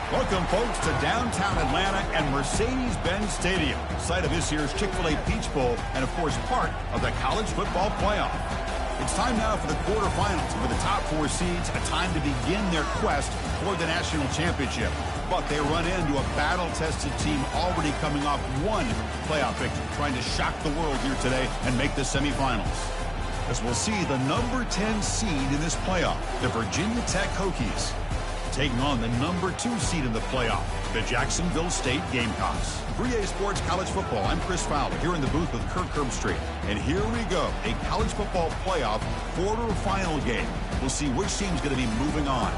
Welcome, folks, to downtown Atlanta and Mercedes-Benz Stadium, site of this year's Chick-fil-A Peach Bowl and, of course, part of the college football playoff. It's time now for the quarterfinals, and for the top four seeds, a time to begin their quest for the national championship. But they run into a battle-tested team already coming off one playoff victory, trying to shock the world here today and make the semifinals. As we'll see the number 10 seed in this playoff, the Virginia Tech Hokies, taking on the number 2 seed in the playoff, the Jacksonville State Gamecocks. For EA Sports College Football, I'm Chris Fowler here in the booth with Kirk Herbstreit. And here we go, a college football playoff quarterfinal game. We'll see which team's going to be moving on.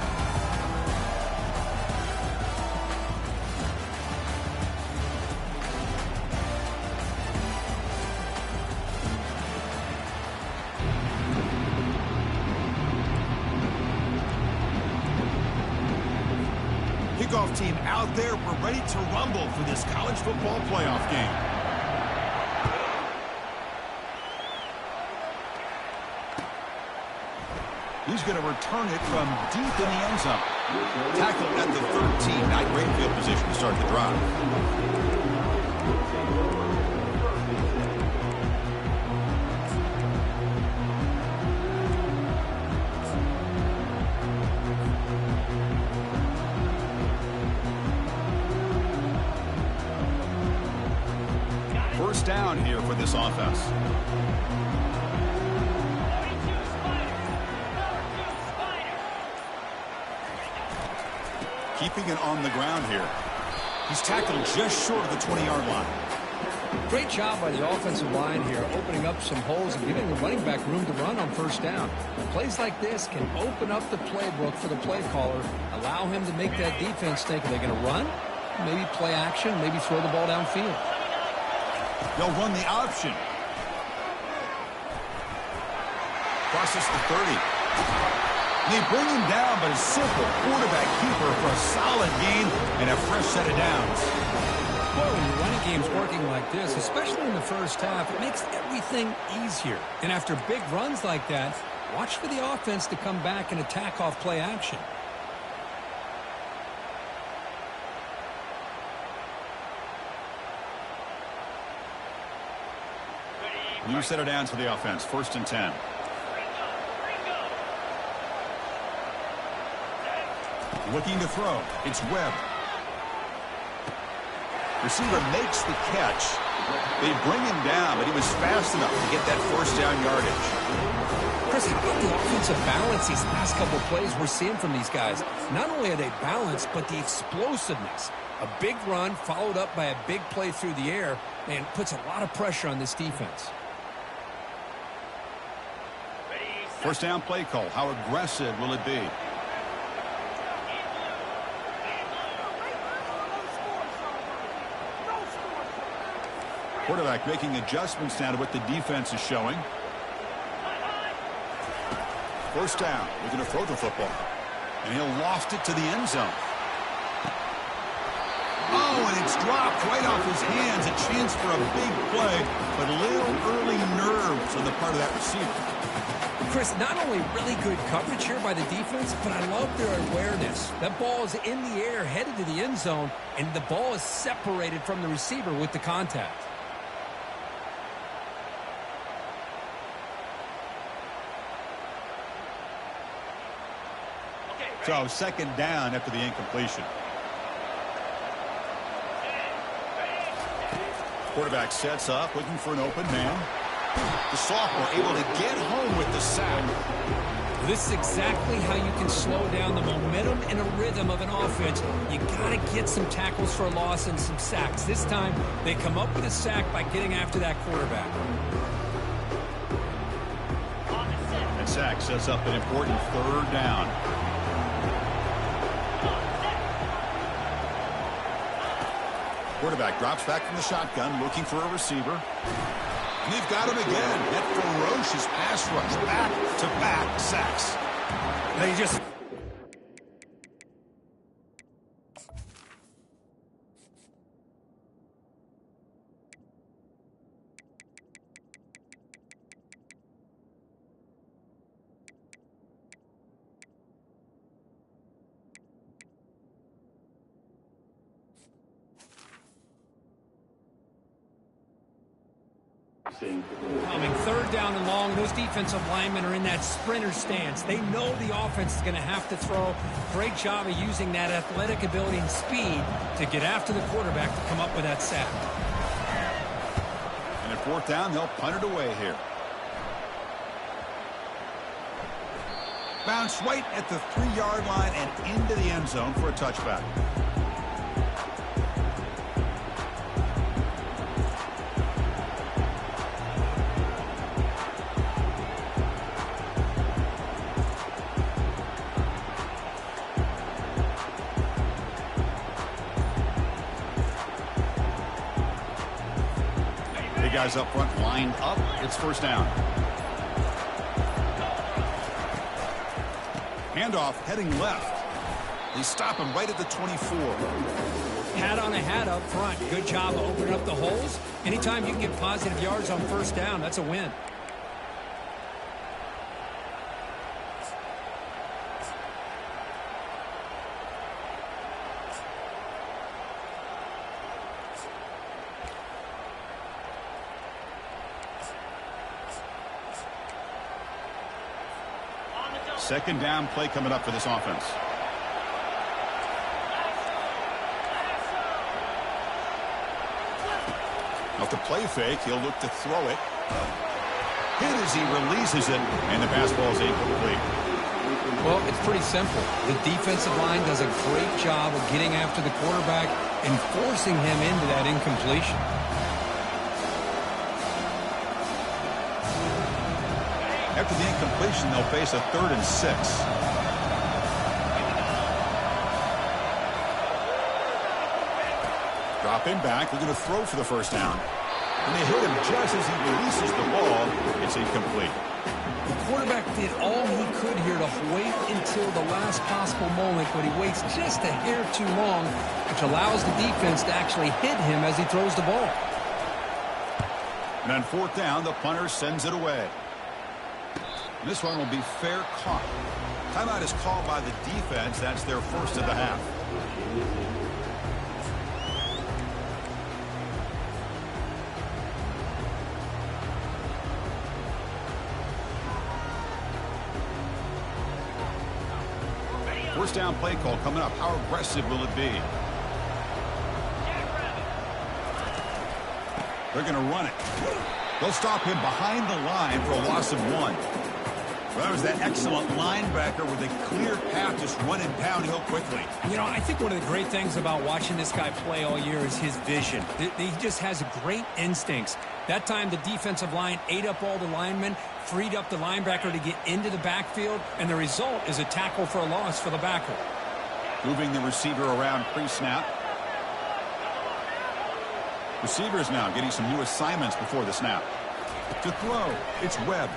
Kickoff team out there. We're ready to rumble for this college football playoff game. He's going to return it from deep in the end zone. Tackled at the 13. Not great field position to start the drive. First down here for this offense. Keeping it on the ground here. He's tackled just short of the 20-yard line. Great job by the offensive line here, opening up some holes and giving the running back room to run on first down. Plays like this can open up the playbook for the play caller, allow him to make that defense think, are they going to run? Maybe play action, maybe throw the ball downfield. They'll run the option. Crosses the 30. They bring him down, but a simple quarterback keeper for a solid gain and a fresh set of downs. Well, when your running game's working like this, especially in the first half, it makes everything easier. And after big runs like that, watch for the offense to come back and attack off play action. New set of downs for the offense. First and 10. Looking to throw. It's Webb. Receiver makes the catch. They bring him down, but he was fast enough to get that first down yardage. Chris, how about the offensive balance these last couple of plays we're seeing from these guys? Not only are they balanced, but the explosiveness. A big run followed up by a big play through the air, and puts a lot of pressure on this defense. First down play call. How aggressive will it be? Quarterback making adjustments now to what the defense is showing. First down. We're going to throw the football. And he'll loft it to the end zone. Oh, and it's dropped right off his hands. A chance for a big play, but a little early nerves on the part of that receiver. Chris, not only really good coverage here by the defense, but I love their awareness. That ball is in the air, headed to the end zone, and the ball is separated from the receiver with the contact. So second down after the incompletion. Quarterback sets up, looking for an open man. The sophomore able to get home with the sack. This is exactly how you can slow down the momentum and a rhythm of an offense. You got to get some tackles for a loss and some sacks. This time, they come up with a sack by getting after that quarterback. And sack sets up an important third down. Quarterback drops back from the shotgun, looking for a receiver. And they've got him again. That ferocious pass rush. Back-to-back sacks. They just... Coming third down and long, those defensive linemen are in that sprinter stance. They know the offense is going to have to throw. Great job of using that athletic ability and speed to get after the quarterback to come up with that sack. And at fourth down, they'll punt it away here. Bounce right at the 3-yard line and into the end zone for a touchback. Guys up front lined up. It's first down. Handoff heading left. They stop him right at the 24. Hat on a hat up front. Good job of opening up the holes. Anytime you can get positive yards on first down, that's a win. Second down play coming up for this offense. Off the play fake, he'll look to throw it. Hit as he releases it, and the pass ball is incomplete. Well, it's pretty simple. The defensive line does a great job of getting after the quarterback and forcing him into that incompletion. After the incompletion, they'll face a 3rd and 6. Drop him back. They're going to throw for the first down. And they hit him just as he releases the ball. It's incomplete. The quarterback did all he could here to wait until the last possible moment, but he waits just a hair too long, which allows the defense to actually hit him as he throws the ball. And on fourth down, the punter sends it away. This one will be fair caught. Timeout is called by the defense. That's their first of the half. First down play call coming up. How aggressive will it be? They're going to run it. They'll stop him behind the line for a loss of 1. Well, that was that excellent linebacker with a clear path, just running downhill quickly. You know, I think one of the great things about watching this guy play all year is his vision. He just has great instincts. That time, the defensive line ate up all the linemen, freed up the linebacker to get into the backfield, and the result is a tackle for a loss for the backer. Moving the receiver around pre-snap. Receivers now getting some new assignments before the snap. To throw, it's Webb.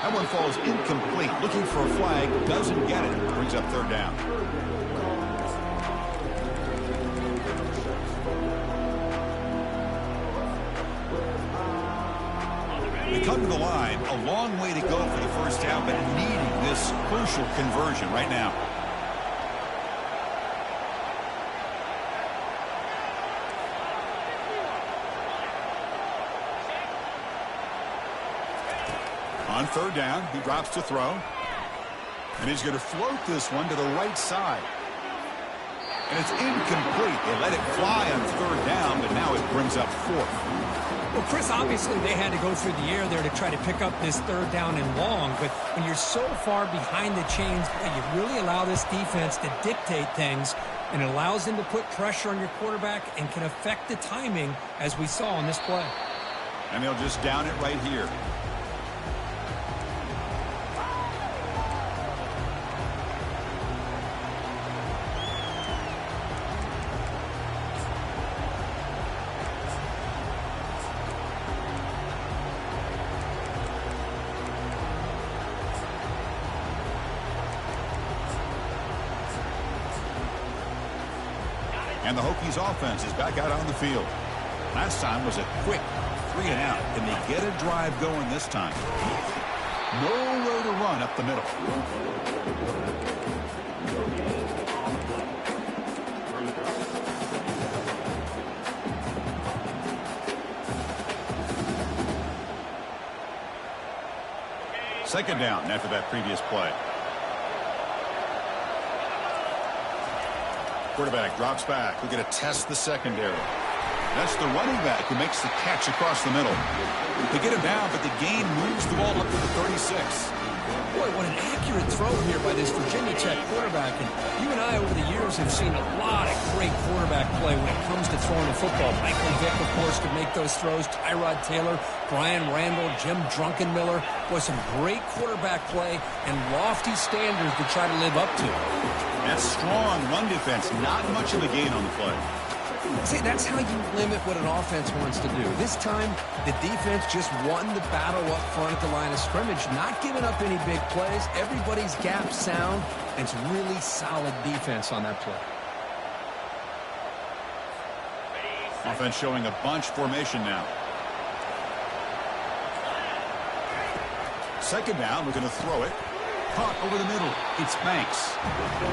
That one falls incomplete. Looking for a flag, doesn't get it. Brings up third down. They come to the line, a long way to go for the first down, but needing this crucial conversion right now. On third down, he drops to throw. And he's going to float this one to the right side. And it's incomplete. They let it fly on third down, but now it brings up fourth. Well, Chris, obviously they had to go through the air there to try to pick up this third down and long. But when you're so far behind the chains, you really allow this defense to dictate things. And it allows them to put pressure on your quarterback and can affect the timing, as we saw on this play. And they'll just down it right here. And the Hokies offense is back out on the field. Last time was a quick 3 and out. Can they get a drive going this time? Nowhere to run up the middle. Second down after that previous play. Quarterback drops back. We're going to test the secondary. That's the running back who makes the catch across the middle. They get him down, but the gain moves the ball up to the 36. Boy, what an accurate throw here by this Virginia Tech quarterback. And you and I over the years have seen a lot of great quarterback play when it comes to throwing the football. Michael Vick, of course, could make those throws. Tyrod Taylor, Brian Randall, Jim Drunkenmiller. Boy, some great quarterback play and lofty standards to try to live up to. That strong run defense, not much of a gain on the play. See, that's how you limit what an offense wants to do. This time, the defense just won the battle up front at the line of scrimmage, not giving up any big plays. Everybody's gap sound, and it's really solid defense on that play. Offense showing a bunch formation now. Second down, we're going to throw it. Caught over the middle. It's Banks.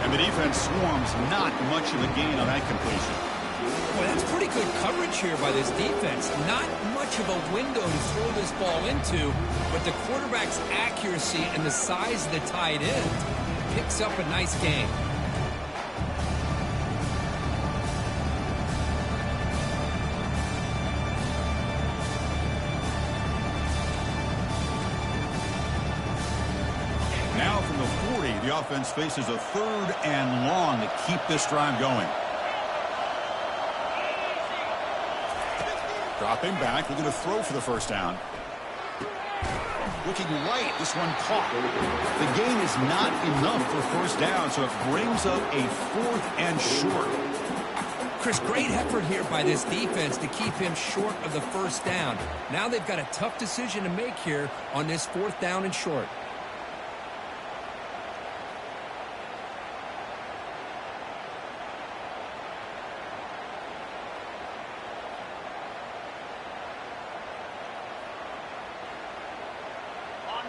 And the defense swarms, not much of a gain on that completion. Well, that's pretty good coverage here by this defense. Not much of a window to throw this ball into, but the quarterback's accuracy and the size of the tight end picks up a nice gain. Now from the 40, the offense faces a 3rd and long to keep this drive going. Dropping back, we're going to throw for the first down. Looking right, this one caught. The gain is not enough for first down, so it brings up a 4th and short. Chris, great effort here by this defense to keep him short of the first down. Now they've got a tough decision to make here on this 4th down and short.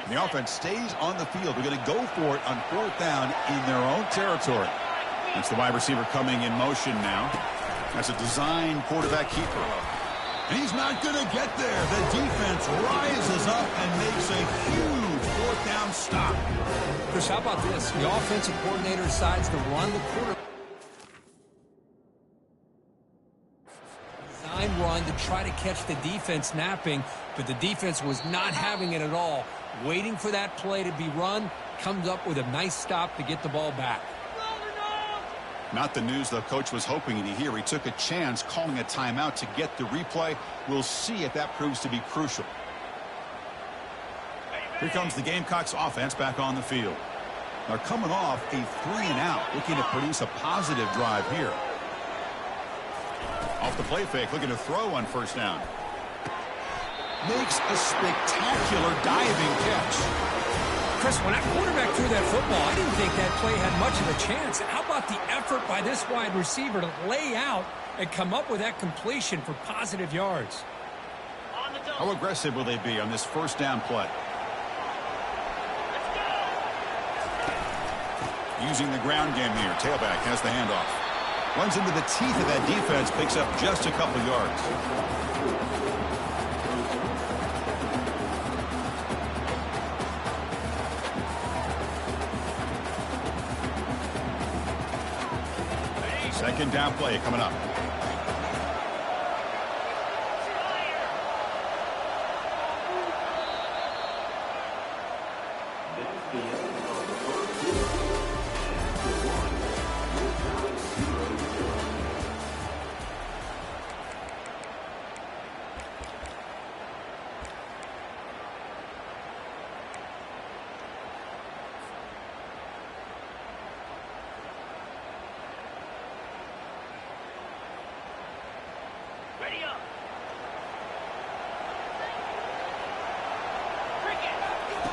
The offense stays on the field. They're going to go for it on 4th down in their own territory. That's the wide receiver coming in motion now. That's a design quarterback keeper. And he's not going to get there. The defense rises up and makes a huge 4th down stop. Chris, how about this? The offensive coordinator decides to run the quarterback. Run to try to catch the defense napping, but the defense was not having it at all. Waiting for that play to be run, comes up with a nice stop to get the ball back. Not the news the coach was hoping to hear. He took a chance calling a timeout to get the replay. We'll see if that proves to be crucial. Here comes the Gamecocks offense back on the field. They're coming off a 3-and-out, looking to produce a positive drive here. Off the play fake, looking to throw on first down. Makes a spectacular diving catch. Chris, when that quarterback threw that football, I didn't think that play had much of a chance. How about the effort by this wide receiver to lay out and come up with that completion for positive yards? How aggressive will they be on this first down play? Using the ground game here. Tailback has the handoff. Runs into the teeth of that defense, picks up just a couple yards. Second down play coming up.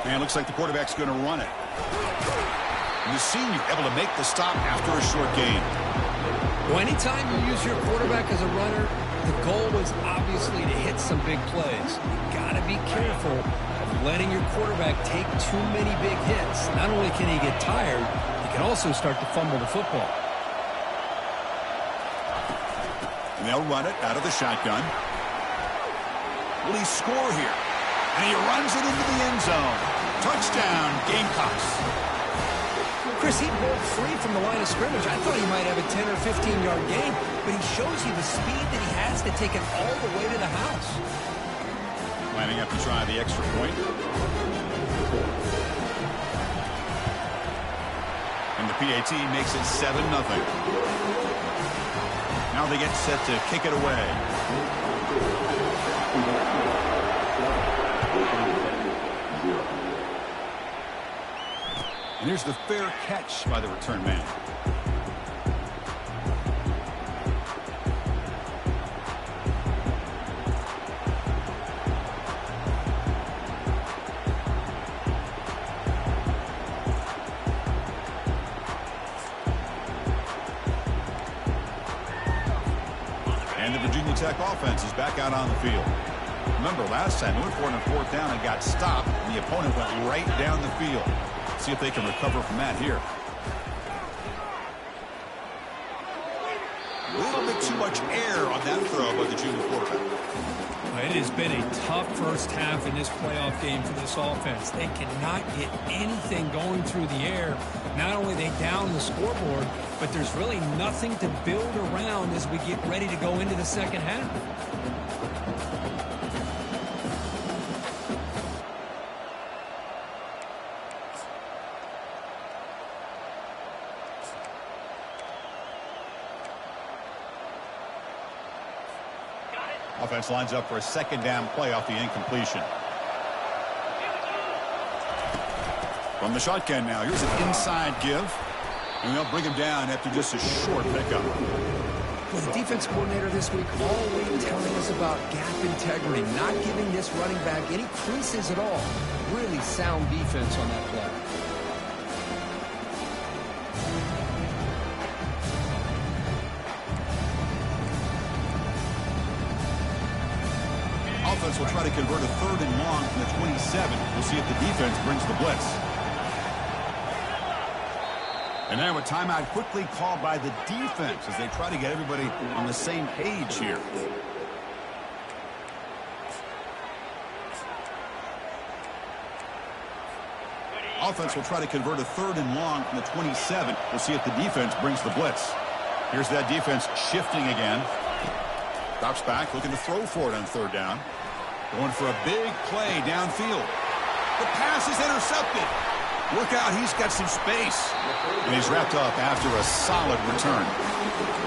And looks like the quarterback's going to run it. And the senior able to make the stop after a short gain. Well, anytime you use your quarterback as a runner, the goal was obviously to hit some big plays. You got to be careful of letting your quarterback take too many big hits. Not only can he get tired, he can also start to fumble the football. And they'll run it out of the shotgun. Will he score here? And he runs it into the end zone. Touchdown, Gamecocks. Chris, he broke free from the line of scrimmage. I thought he might have a 10 or 15-yard gain, but he shows you the speed that he has to take it all the way to the house. Lining up to try the extra point. And the PAT makes it 7-0. Now they get set to kick it away. And here's the fair catch by the return man. And the Virginia Tech offense is back out on the field. Remember, last time they went for it on fourth down and got stopped, and the opponent went right down the field. See if they can recover from that here. A little bit too much air on that throw by the junior quarterback. It has been a tough first half in this playoff game for this offense. They cannot get anything going through the air. Not only they down the scoreboard, but there's really nothing to build around as we get ready to go into the second half. Offense lines up for a second down play off the incompletion. From the shotgun now, here's an inside give. And they'll bring him down after just a short pickup. Well, the defense coordinator this week always telling us about gap integrity, not giving this running back any creases at all. Really sound defense on that play. Offense will try to convert a 3rd and long from the 27. We'll see if the defense brings the blitz. And now a timeout quickly called by the defense as they try to get everybody on the same page here. Offense will try to convert a 3rd and long from the 27. We'll see if the defense brings the blitz. Here's that defense shifting again. Drops back, looking to throw for it on 3rd down. Going for a big play downfield. The pass is intercepted. Look out, he's got some space. And he's wrapped up after a solid return.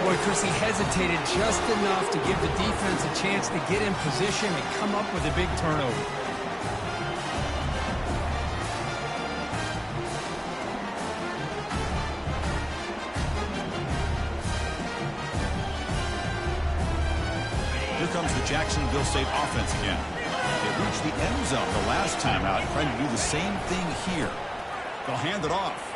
Boy, Chris, he hesitated just enough to give the defense a chance to get in position and come up with a big turnover. Here comes the Jacksonville State offense again. They reached the end zone the last time out, trying to do the same thing here. They'll hand it off.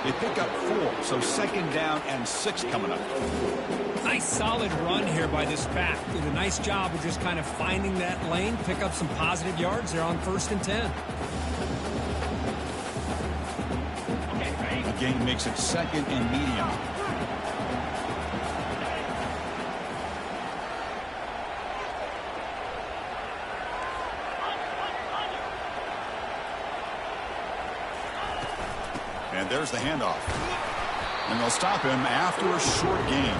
They pick up 4, so 2nd down and 6 coming up. Nice solid run here by this back. Did a nice job of just kind of finding that lane, pick up some positive yards there on 1st and 10. The gain makes it 2nd and medium. And there's the handoff. And they'll stop him after a short gain.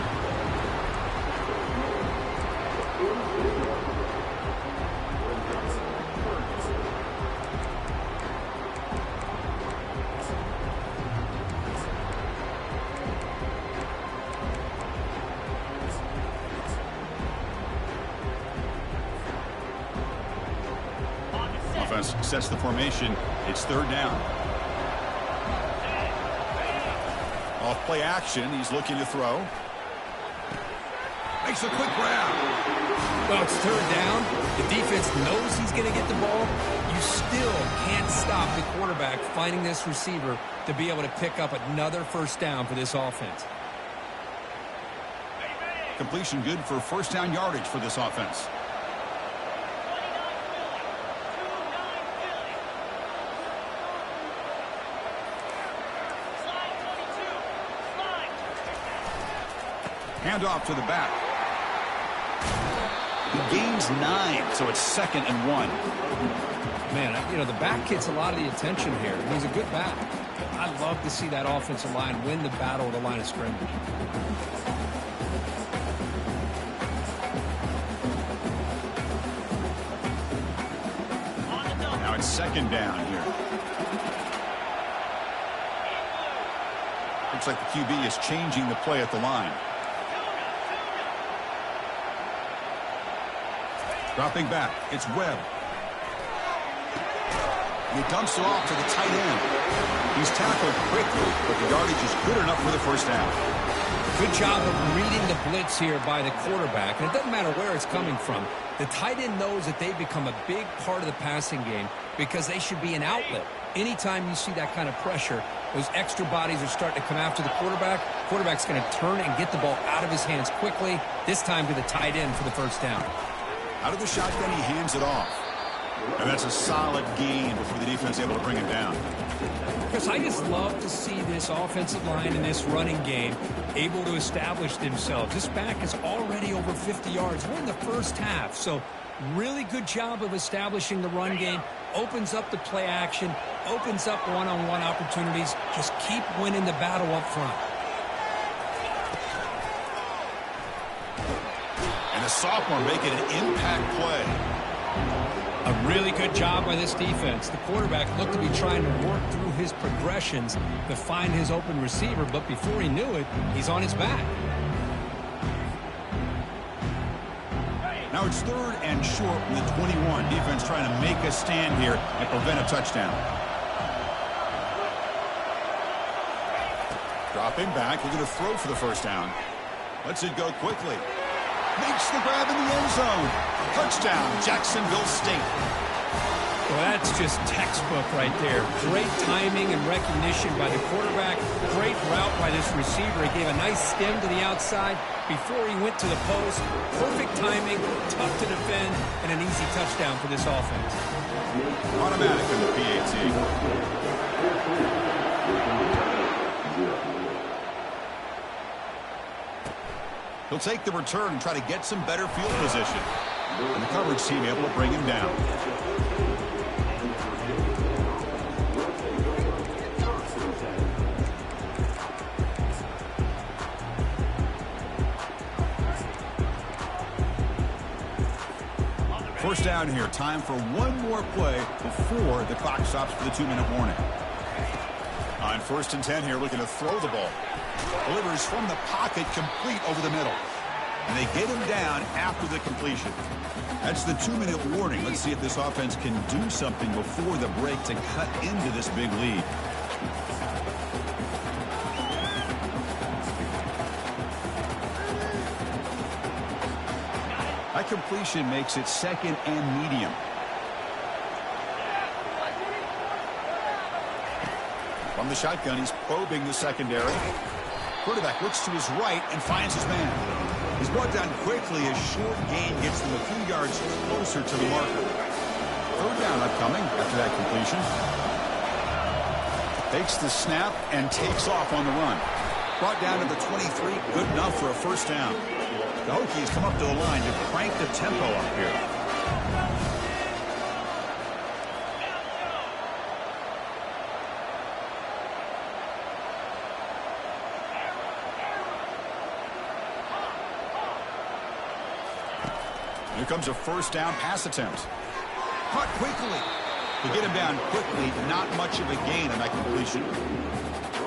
Offense sets the formation. It's 3rd down. Off play action, he's looking to throw. Makes a quick grab. Well, it's 3rd down. The defense knows he's going to get the ball. You still can't stop the quarterback finding this receiver to be able to pick up another 1st down for this offense. Completion good for 1st down yardage for this offense. Handoff to the back. He gains 9, so it's 2nd and 1. Man, you know, the back gets a lot of the attention here. He's a good back. I love to see that offensive line win the battle at the line of scrimmage. Now it's 2nd down here. Looks like the QB is changing the play at the line. Dropping back, it's Webb. He dumps it off to the tight end. He's tackled quickly, but the yardage is good enough for the first down. Good job of reading the blitz here by the quarterback. And it doesn't matter where it's coming from. The tight end knows that they've become a big part of the passing game because they should be an outlet. Anytime you see that kind of pressure, those extra bodies are starting to come after the quarterback. Quarterback's going to turn and get the ball out of his hands quickly, this time to the tight end for the first down. Out of the shotgun, he hands it off. And that's a solid gain before the defense is able to bring him down. Chris, I just love to see this offensive line and this running game able to establish themselves. This back is already over 50 yards. We're in the first half, so really good job of establishing the run game. Opens up the play action, opens up one-on-one opportunities. Just keep winning the battle up front. And the sophomore making an impact play. A really good job by this defense. The quarterback looked to be trying to work through his progressions to find his open receiver, but before he knew it, he's on his back. Now it's 3rd and short from the 21. Defense trying to make a stand here and prevent a touchdown. Dropping back, looking to throw for the first down. Lets it go quickly. Makes the grab in the end zone. Touchdown, Jacksonville State. Well, that's just textbook right there. Great timing and recognition by the quarterback. Great route by this receiver. He gave a nice stem to the outside before he went to the post. Perfect timing, tough to defend, and an easy touchdown for this offense. Automatic in the PAT. He'll take the return and try to get some better field position. And the coverage team able to bring him down. First down here. Time for one more play before the clock stops for the 2-minute warning. On 1st and 10 here, looking to throw the ball. Delivers from the pocket, complete over the middle. And they get him down after the completion. That's the 2-minute warning. Let's see if this offense can do something before the break to cut into this big lead. That completion makes it 2nd and medium. From the shotgun, he's probing the secondary. Quarterback looks to his right and finds his man. He's brought down quickly as short gain gets them a few yards closer to the marker. 3rd down upcoming after that completion. Takes the snap and takes off on the run. Brought down to the 23, good enough for a first down. The Hokies come up to the line to crank the tempo up here. Here comes a first down pass attempt. Caught quickly. To get him down quickly, not much of a gain on that completion.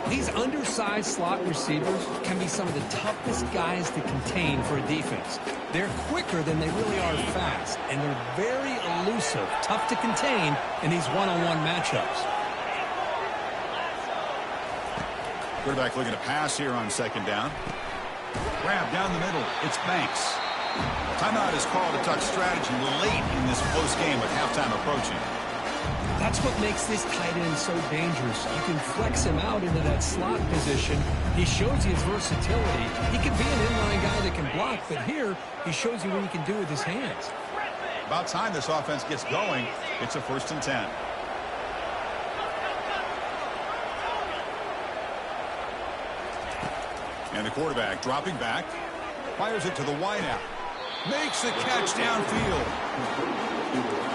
These undersized slot receivers can be some of the toughest guys to contain for a defense. They're quicker than they really are fast, and they're very elusive, tough to contain in these one-on-one matchups. Quarterback looking to pass here on 2nd down. Grab down the middle. It's Banks. Timeout is called to touch strategy late in this close game with halftime approaching. That's what makes this tight end so dangerous. You can flex him out into that slot position. He shows you his versatility. He can be an inline guy that can block, but here he shows you what he can do with his hands. About time this offense gets going. It's a 1st and 10. And the quarterback dropping back. Fires it to the wideout. Makes the catch downfield.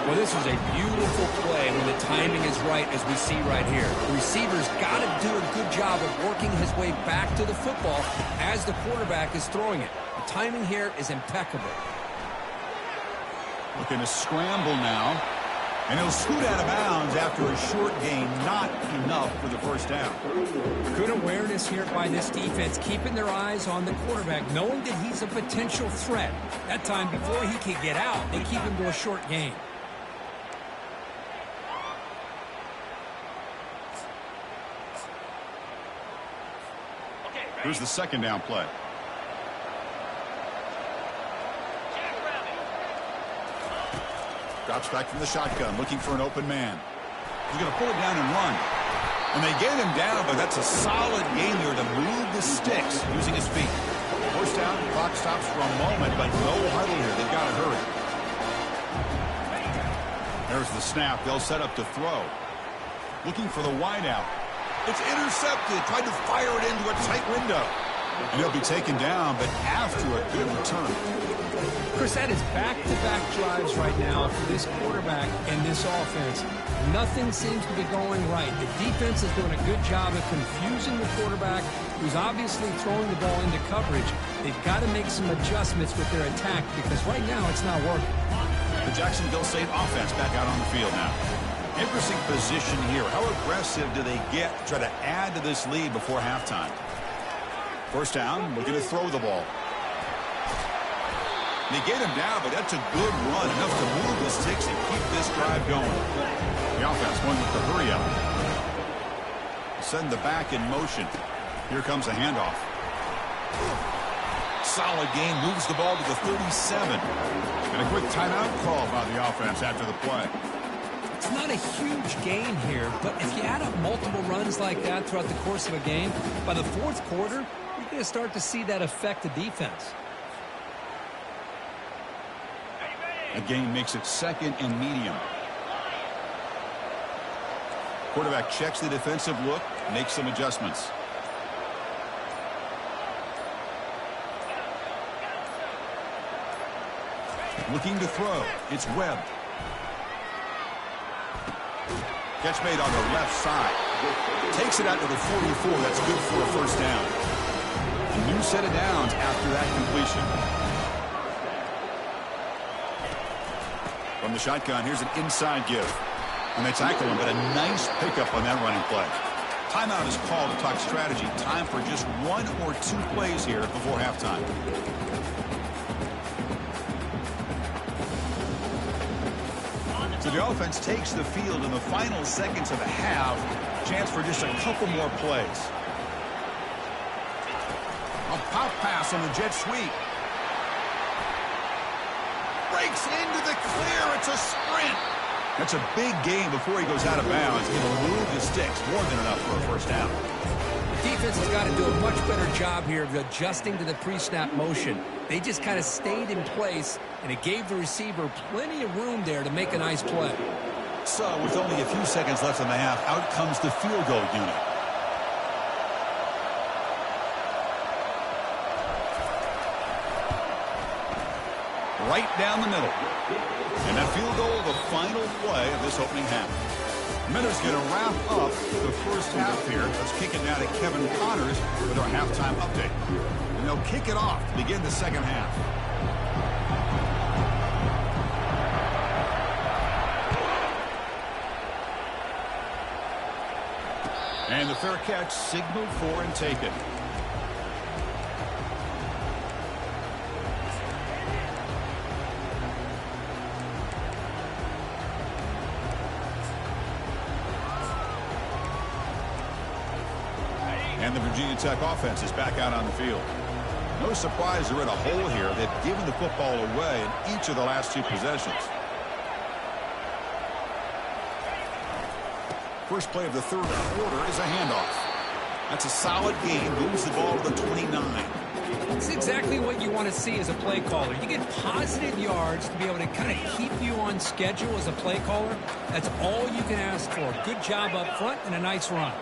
Well, this is a beautiful play when the timing is right, as we see right here. The receiver's got to do a good job of working his way back to the football as the quarterback is throwing it. The timing here is impeccable. Looking to scramble now. And he'll scoot out of bounds after a short gain. Not enough for the first down. Good awareness here by this defense, keeping their eyes on the quarterback, knowing that he's a potential threat. That time, before he can get out, they keep him to a short gain. Here's the second down play. Drops back from the shotgun, looking for an open man. He's going to pull it down and run. And they get him down, but that's a solid game here to move the sticks using his feet. First down, clock stops for a moment, but no huddle here. They've got to hurry. There's the snap. They'll set up to throw. Looking for the wideout. It's intercepted. Tried to fire it into a tight window. And he'll be taken down, but after a good return. Chris, that is back-to-back drives right now for this quarterback and this offense. Nothing seems to be going right. The defense is doing a good job of confusing the quarterback, who's obviously throwing the ball into coverage. They've got to make some adjustments with their attack because right now it's not working. The Jacksonville State offense back out on the field now. Interesting position here. How aggressive do they get to try to add to this lead before halftime? First down, looking to throw the ball. They get him down, but that's a good run, enough to move the sticks and keep this drive going. The offense going with the hurry up. Send the back in motion. Here comes a handoff. Solid gain, moves the ball to the 37. And a quick timeout call by the offense after the play. It's not a huge gain here, but if you add up multiple runs like that throughout the course of a game, by the fourth quarter, you're going to start to see that affect the defense. A gain makes it second and medium. Quarterback checks the defensive look, makes some adjustments. Looking to throw. It's Webb. Catch made on the left side. Takes it out to the 44. That's good for a first down. A new set of downs after that completion. From the shotgun, here's an inside give. And they tackle him, but a nice pickup on that running play. Timeout is called to talk strategy. Time for just one or two plays here before halftime. So the offense takes the field in the final seconds of the half. Chance for just a couple more plays. A pop pass on the jet sweep. Breaks into the clear. It's a sprint. That's a big gain before he goes out of bounds. He'll move the sticks. More than enough for a first down. The defense has got to do a much better job here of adjusting to the pre-snap motion. They just kind of stayed in place, and it gave the receiver plenty of room there to make a nice play. So, with only a few seconds left in the half, out comes the field goal unit. Right down the middle. And that field goal, the final play of this opening half. Miller's going to wrap up the first half here. Let's kick it now to Kevin Connors with our halftime update. And they'll kick it off to begin the second half. And the fair catch signaled for and taken. And the Virginia Tech offense is back out on the field. No surprise they're in a hole here. They've given the football away in each of the last two possessions. First play of the third quarter is a handoff. That's a solid gain. Moves the ball to the 29. It's exactly what you want to see as a play caller. You get positive yards to be able to kind of keep you on schedule as a play caller. That's all you can ask for. Good job up front and a nice run.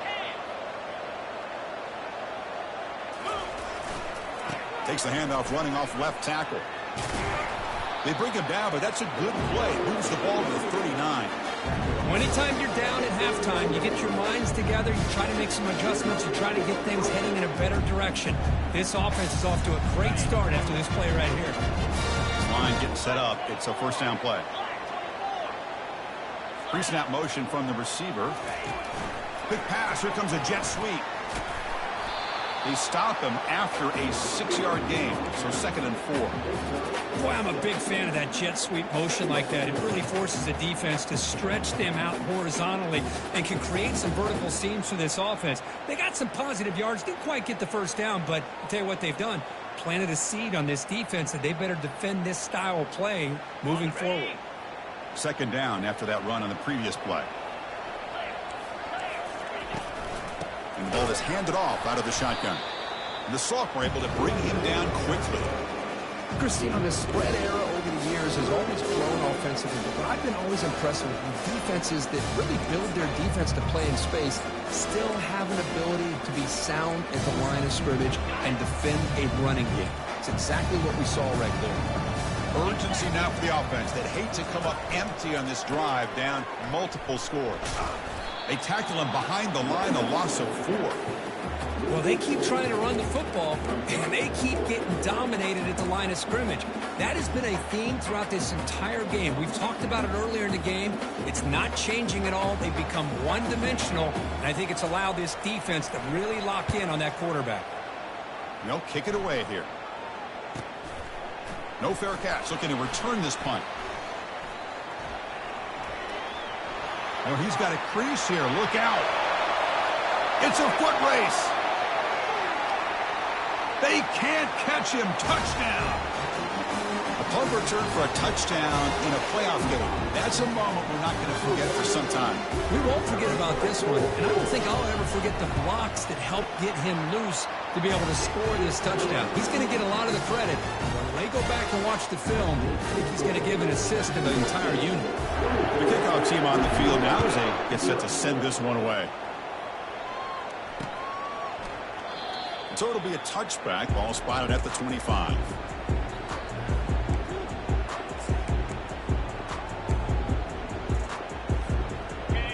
Takes the handoff, running off left tackle. They bring him down, but that's a good play. Moves the ball to the 39. Well, anytime you're down at halftime, you get your minds together, you try to make some adjustments, you try to get things heading in a better direction. This offense is off to a great start after this play right here. This line getting set up. It's a first down play. Pre-snap motion from the receiver. Quick pass. Here comes a jet sweep. They stop him after a 6-yard gain, so 2nd and 4. Boy, I'm a big fan of that jet sweep motion like that. It really forces the defense to stretch them out horizontally and can create some vertical seams for this offense. They got some positive yards, didn't quite get the first down, but I'll tell you what they've done. Planted a seed on this defense that they better defend this style of play moving forward. 2nd down after that run on the previous play. And the ball is handed off out of the shotgun. And the Sophomore able to bring him down quickly. Christine, on the spread era over the years has always grown offensively, but I've been always impressed with defenses that really build their defense to play in space, still have an ability to be sound at the line of scrimmage and defend a running game. It's exactly what we saw right there. Urgency now for the offense that hate to come up empty on this drive, down multiple scores. They tackle him behind the line, a loss of 4. Well, they keep trying to run the football, and they keep getting dominated at the line of scrimmage. That has been a theme throughout this entire game. We've talked about it earlier in the game. It's not changing at all. They've become one-dimensional, and I think it's allowed this defense to really lock in on that quarterback. They'll kick it away here. No fair catch. Looking to return this punt. Oh, he's got a crease here. Look out. It's a foot race. They can't catch him. Touchdown. A punt return for a touchdown in a playoff game. That's a moment we're not going to forget for some time. We won't forget about this one, and I don't think I'll ever forget the blocks that helped get him loose to be able to score this touchdown. He's going to get a lot of the credit. When they go back and watch the film, I think he's going to give an assist to the entire unit. The kickoff team on the field now as they get set to send this one away. So it'll be a touchback. Ball spotted at the 25.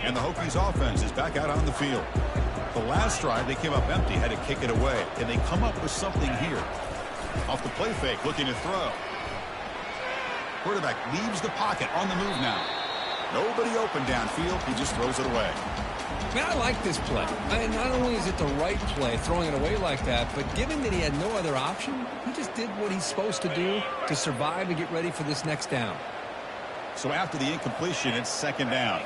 And the Hokies offense is back out on the field. The last drive, they came up empty, had to kick it away. And they come up with something here. Off the play fake, looking to throw. Quarterback leaves the pocket, on the move now. Nobody open downfield. He just throws it away. Man, I like this play. Not only is it the right play, throwing it away like that, but given that he had no other option, he just did what he's supposed to do to survive and get ready for this next down. So after the incompletion, it's 2nd down.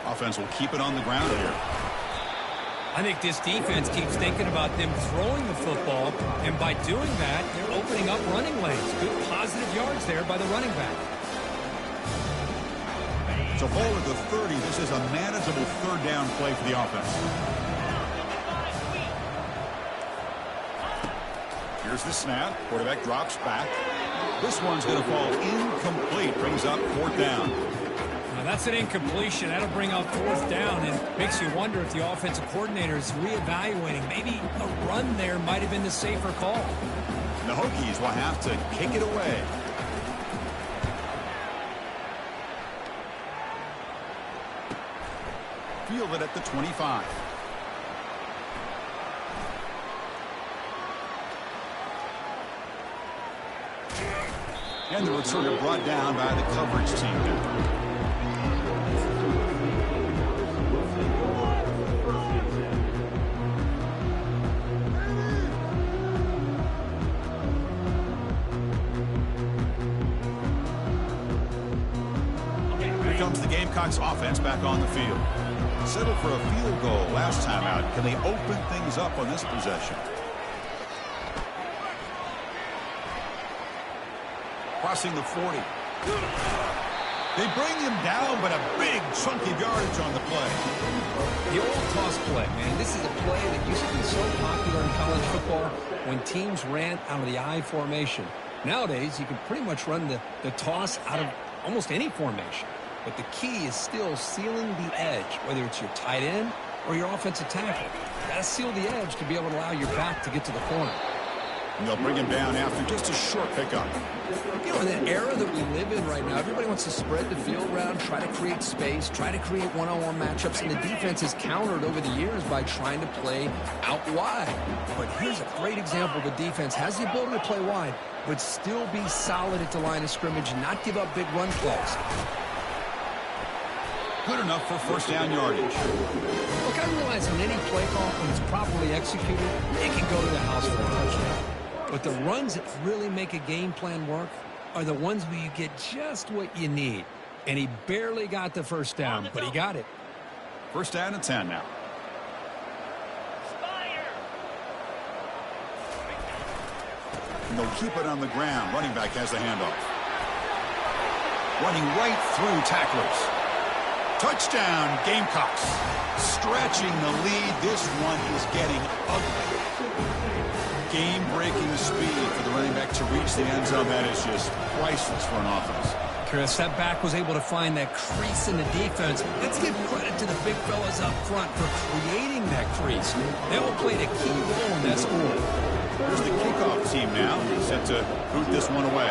Offense will keep it on the ground here. I think this defense keeps thinking about them throwing the football, and by doing that, they're opening up running lanes. Good positive yards there by the running back. So ball at the 30. This is a manageable 3rd down play for the offense. Here's the snap. Quarterback drops back. This one's going to fall incomplete. Brings up 4th down. Now that's an incompletion. That'll bring up 4th down and makes you wonder if the offensive coordinator is reevaluating. Maybe a run there might have been the safer call. The Hokies will have to kick it away. Fielded at the 25. And the returner brought down by the coverage team now. Here comes the Gamecocks offense back on the field. Settled for a field goal last time out. Can they open things up on this possession? Crossing the 40. They bring him down, but a big chunk of yardage on the play. The old toss play, man. This is a play that used to be so popular in college football when teams ran out of the I formation. Nowadays, you can pretty much run the toss out of almost any formation. But the key is still sealing the edge, whether it's your tight end or your offensive tackle. You got to seal the edge to be able to allow your back to get to the corner. And they'll bring him down after just a short pickup. You know, in the era that we live in right now, everybody wants to spread the field around, try to create space, try to create one-on-one matchups, and the defense has countered over the years by trying to play out wide. But here's a great example. The defense has the ability to play wide, but still be solid at the line of scrimmage and not give up big run plays. Good enough for first down yardage. Look, I realize in any play call, when it's properly executed, it can go to the house for a touchdown. But the runs that really make a game plan work are the ones where you get just what you need. And he barely got the first down, but he got it. First down and 10 now. And they'll keep it on the ground. Running back has the handoff. Running right through tacklers. Touchdown, Gamecocks. Stretching the lead. This one is getting ugly. Game-breaking speed for the running back to reach the end zone. That is just priceless for an offense. Chris, that back was able to find that crease in the defense. Let's give credit to the big fellas up front for creating that crease. They all played a key role in that score. Here's the kickoff team now, set to boot this one away.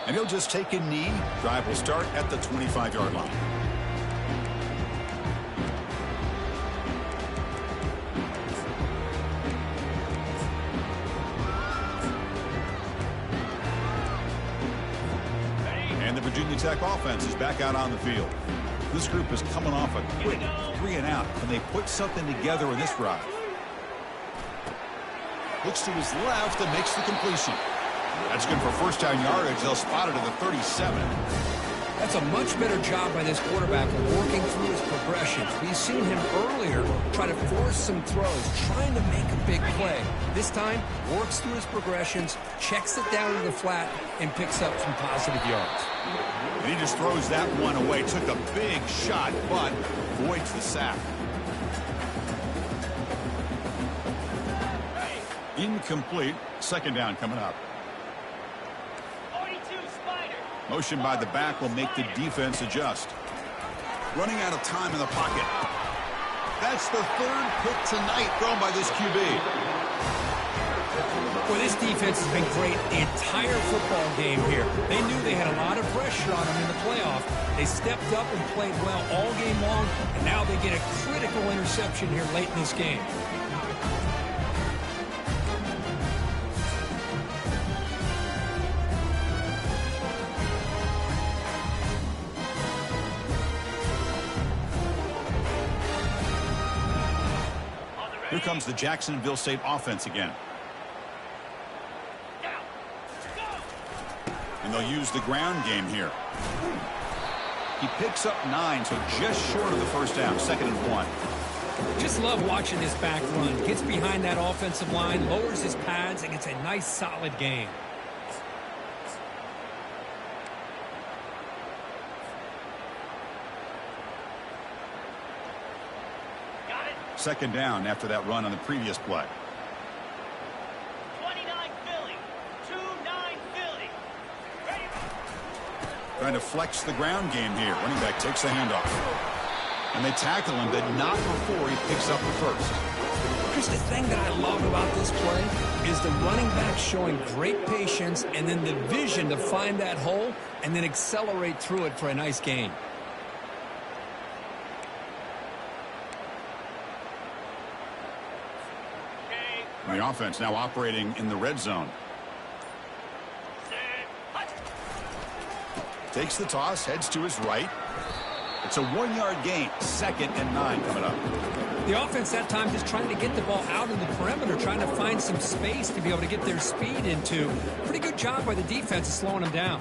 And he'll just take a knee. Drive will start at the 25-yard line. And the Virginia Tech offense is back out on the field. This group is coming off a quick 3-and-out, and they put something together in this drive. Looks to his left and makes the completion. That's good for first down yardage. They'll spot it at the 37. That's a much better job by this quarterback of working through his progressions. We've seen him earlier try to force some throws, trying to make a big play. This time, works through his progressions, checks it down to the flat, and picks up some positive yards. And he just throws that one away. Took a big shot, but avoids the sack. Incomplete. Second down coming up. Motion by the back will make the defense adjust. Running out of time in the pocket. That's the third pick tonight thrown by this QB. Well, this defense has been great the entire football game here. They knew they had a lot of pressure on them in the playoff. They stepped up and played well all game long, and now they get a critical interception here late in this game. Here comes the Jacksonville State offense again. And they'll use the ground game here. He picks up 9, so just short of the first down, 2nd and 1. Just love watching this back run. Gets behind that offensive line, lowers his pads, and gets a nice solid gain. Second down after that run on the previous play. 29 Philly. 2-9 Philly. Ready. Trying to flex the ground game here. Running back takes the handoff. And they tackle him, but not before he picks up the first. Chris, the thing that I love about this play is the running back showing great patience and then the vision to find that hole and then accelerate through it for a nice gain. And the offense now operating in the red zone. Takes the toss, heads to his right. It's a 1-yard gain. 2nd and 9 coming up. The offense that time just trying to get the ball out in the perimeter, trying to find some space to be able to get their speed into. Pretty good job by the defense of slowing them down.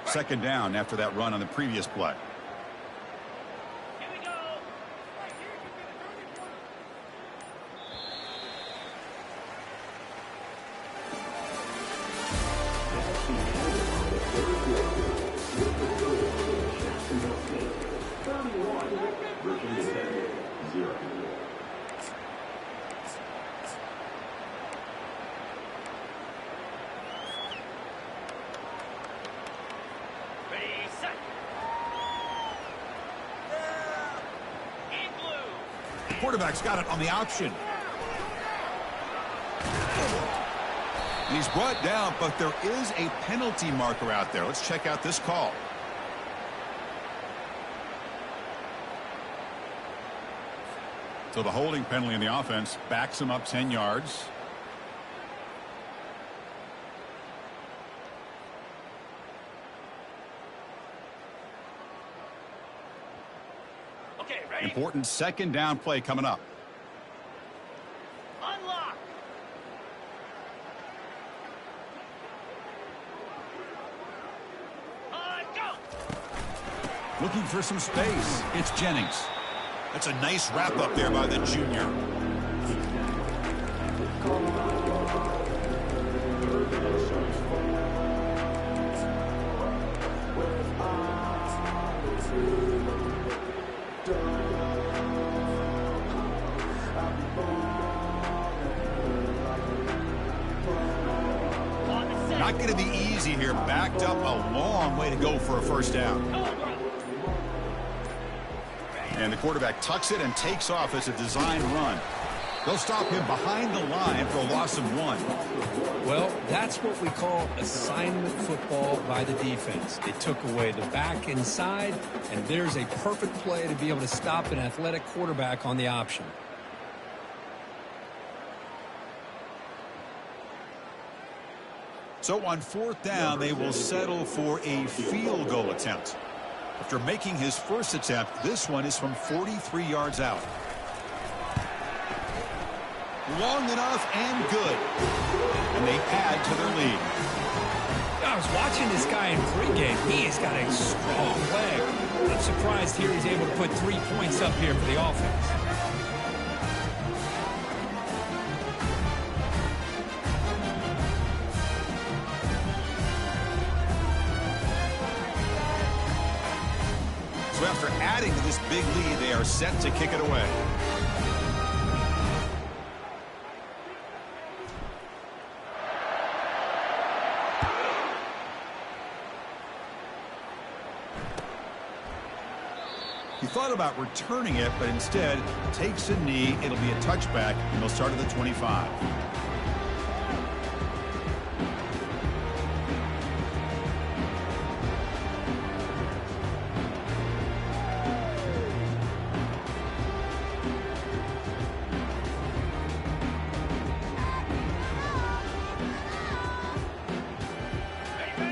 2nd down after that run on the previous play. Quarterback's got it on the option. And he's brought down, but there is a penalty marker out there. Let's check out this call. So the holding penalty in the offense backs him up 10 yards. Okay, ready? Important second down play coming up. Unlock. Go. Looking for some space. It's Jennings. That's a nice wrap up there by the junior. Not going to be easy here. Backed up a long way to go for a first down. And the quarterback tucks it and takes off as a design run. They'll stop him behind the line for a loss of 1. Well, that's what we call assignment football by the defense. They took away the back inside, and there's a perfect play to be able to stop an athletic quarterback on the option. So on fourth down, they will settle for a field goal attempt. After making his first attempt, this one is from 43 yards out. Long enough and good. And they add to their lead. I was watching this guy in pregame. He has got a strong leg. I'm surprised here he's able to put 3 points up here for the offense. So after adding to this big lead, they are set to kick it away. He thought about returning it, but instead takes a knee. It'll be a touchback, and they'll start at the 25.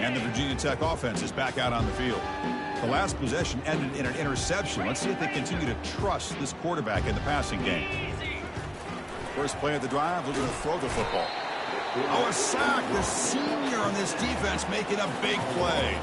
And the Virginia Tech offense is back out on the field. The last possession ended in an interception. Let's see if they continue to trust this quarterback in the passing game. First play of the drive, looking to throw the football. Oh, a sack. The senior on this defense making a big play.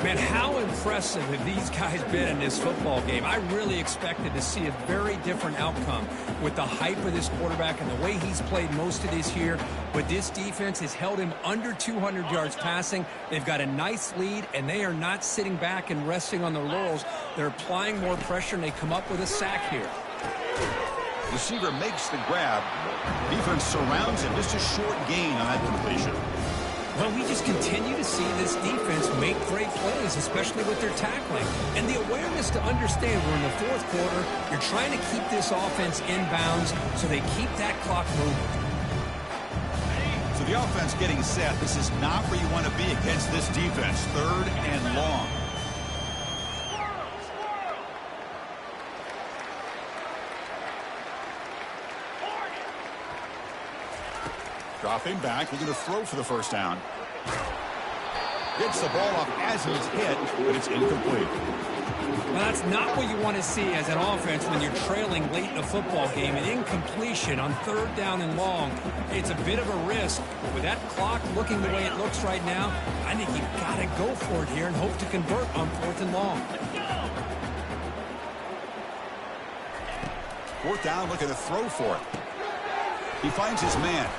Man, how impressive have these guys been in this football game? I really expected to see a very different outcome with the hype of this quarterback and the way he's played most of this year. But this defense has held him under 200 yards passing. They've got a nice lead, and they are not sitting back and resting on their laurels. They're applying more pressure, and they come up with a sack here. Receiver makes the grab. Defense surrounds him. Just a short gain on that completion. Well, we just continue to see this defense make great plays, especially with their tackling. And the awareness to understand we're in the fourth quarter, you're trying to keep this offense in bounds so they keep that clock moving. So the offense getting set. This is not where you want to be against this defense. Third and long. Dropping back, looking to throw for the first down. Gets the ball off as he's hit, but it's incomplete. Well, that's not what you want to see as an offense when you're trailing late in a football game. An incompletion on third down and long. It's a bit of a risk. With that clock looking the way it looks right now, I think you've got to go for it here and hope to convert on fourth and long. Fourth down, looking to throw for it. He finds his man.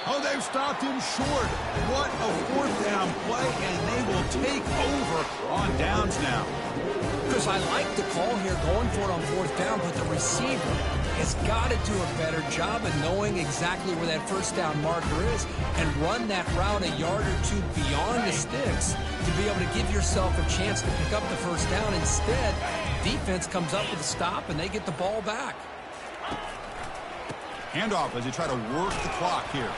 Oh, they've stopped him short. What a fourth down play, and they will take over on downs now. Chris, I like the call here going for it on fourth down, but the receiver has got to do a better job of knowing exactly where that first down marker is and run that route a yard or two beyond the sticks to be able to give yourself a chance to pick up the first down. Instead, defense comes up with a stop, and they get the ball back. Handoff as they try to work the clock here.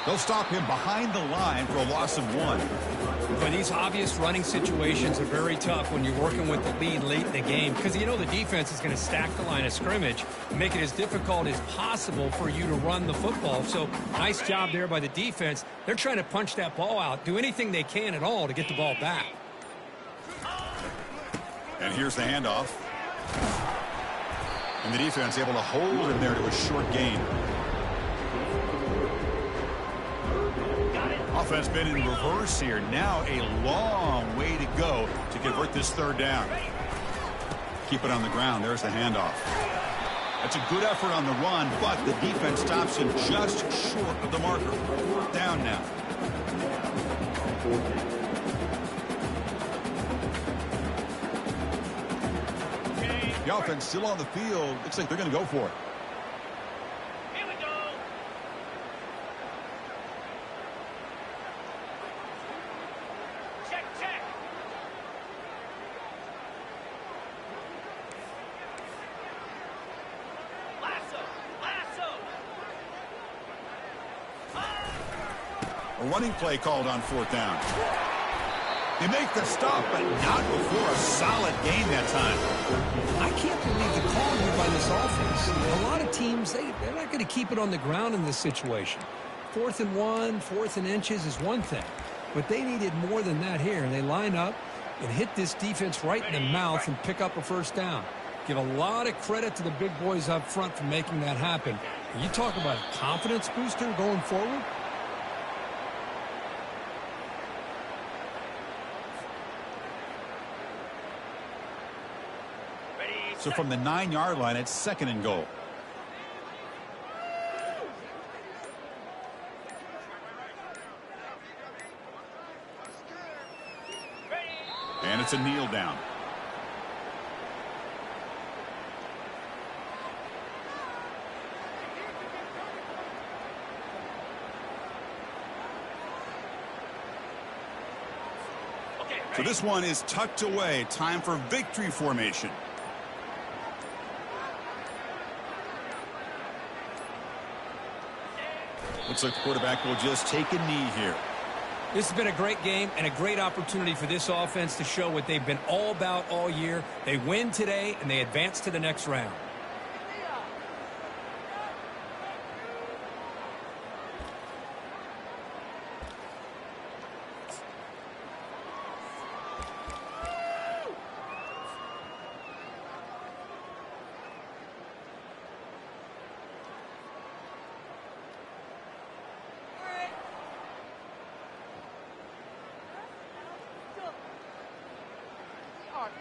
They'll stop him behind the line for a loss of 1. But these obvious running situations are very tough when you're working with the lead late in the game because you know the defense is going to stack the line of scrimmage and make it as difficult as possible for you to run the football. So nice job there by the defense. They're trying to punch that ball out, do anything they can at all to get the ball back. And here's the handoff. And the defense able to hold him there to a short gain. Offense been in reverse here. Now a long way to go to convert this 3rd down. Keep it on the ground. There's the handoff. That's a good effort on the run, but the defense stops him just short of the marker. 4th down now. The offense still on the field. Looks like they're going to go for it. Here we go. Check, check. Lasso, lasso. A running play called on 4th down. They make the stop, but not before a solid gain that time. I can't believe the call here by this offense. A lot of teams, they're not going to keep it on the ground in this situation. 4th and 1, 4th and inches is one thing. But they needed more than that here. And they line up and hit this defense right in the mouth and pick up a 1st down. Give a lot of credit to the big boys up front for making that happen. And you talk about a confidence booster going forward. So from the 9-yard line, it's 2nd and goal. And it's a kneel down. So this one is tucked away. Time for victory formation. Looks like the quarterback will just take a knee here. This has been a great game and a great opportunity for this offense to show what they've been all about all year. They win today, and they advance to the next round.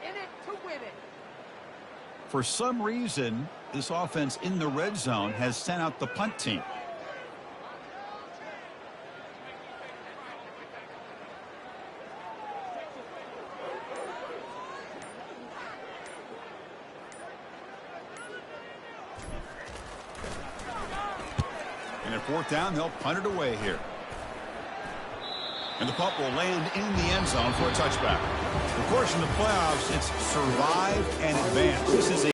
In it to win it. For some reason, this offense in the red zone has sent out the punt team. And at 4th down, they'll punt it away here. And the punt will land in the end zone for a touchback. Of course, in the playoffs, it's survive and advance. This is a